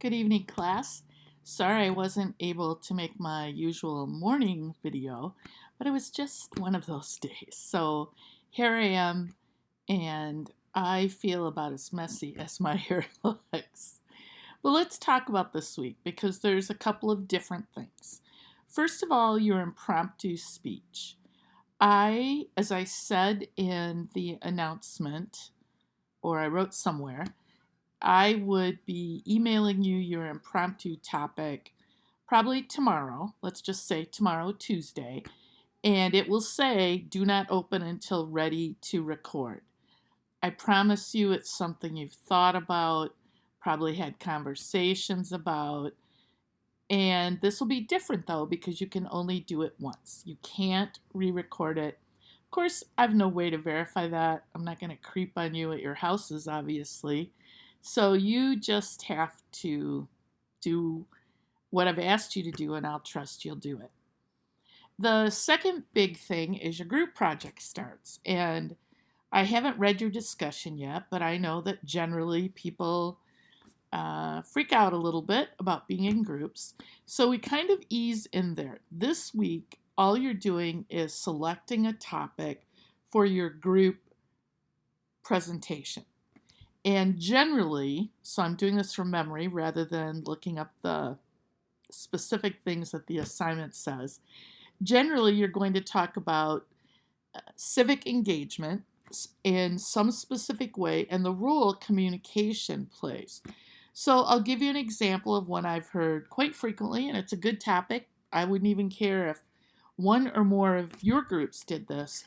Good evening, class. Sorry I wasn't able to make my usual morning video, but it was just one of those days. So here I am, and I feel about as messy as my hair looks. But let's talk about this week because there's a couple of different things. First of all, your impromptu speech. As I said in the announcement, or I wrote somewhere, I would be emailing you your impromptu topic probably tomorrow. Let's just say tomorrow, Tuesday. And it will say, do not open until ready to record. I promise you it's something you've thought about, probably had conversations about. And this will be different though, because you can only do it once. You can't re record it. Of course, I have no way to verify that. I'm not going to creep on you at your houses, obviously. So you just have to do what I've asked you to do, and I'll trust you'll do it. The second big thing is your group project starts. And I haven't read your discussion yet, but I know that generally people freak out a little bit about being in groups. So we kind of ease in there. This week, all you're doing is selecting a topic for your group presentation. And generally, so I'm doing this from memory rather than looking up the specific things that the assignment says. Generally, you're going to talk about civic engagement in some specific way and the role communication plays. So I'll give you an example of one I've heard quite frequently, and it's a good topic. I wouldn't even care if one or more of your groups did this.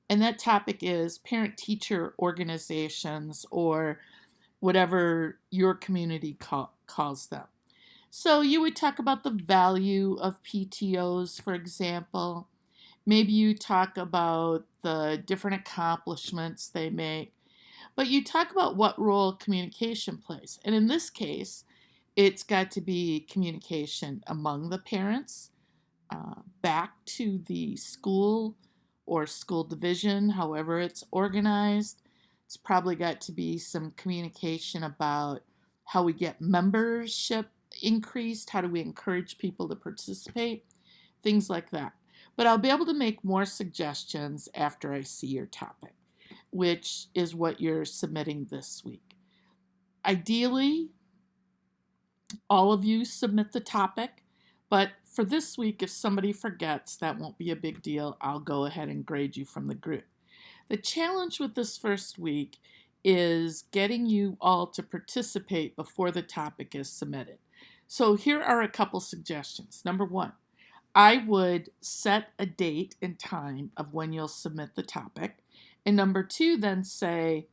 And that topic is parent-teacher organizations, or whatever your community calls them. So you would talk about the value of PTOs, for example. Maybe you talk about the different accomplishments they make, but you talk about what role communication plays. And in this case, it's got to be communication among the parents, back to the school or school division, however it's organized. It's probably got to be some communication about how we get membership increased, how do we encourage people to participate, things like that. But I'll be able to make more suggestions after I see your topic, which is what you're submitting this week. Ideally, all of you submit the topic, but for this week, if somebody forgets, that won't be a big deal. I'll go ahead and grade you from the group. The challenge with this first week is getting you all to participate before the topic is submitted. So here are a couple suggestions. Number one, I would set a date and time of when you'll submit the topic. And number two, then say,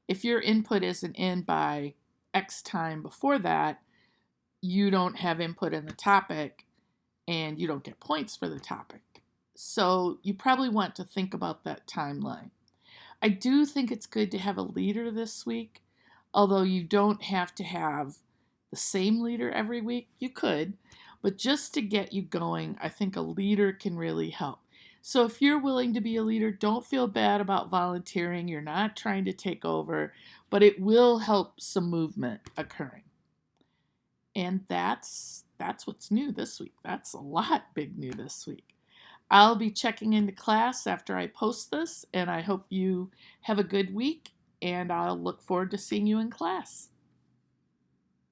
if your input isn't in by X time before that, you don't have input in the topic and you don't get points for the topic. So you probably want to think about that timeline. I do think it's good to have a leader this week, although you don't have to have the same leader every week. You could, but just to get you going, I think a leader can really help. So if you're willing to be a leader, don't feel bad about volunteering. You're not trying to take over, but it will help some movement occurring. And that's what's new this week. That's a lot big new this week. I'll be checking into class after I post this, and I hope you have a good week, and I'll look forward to seeing you in class.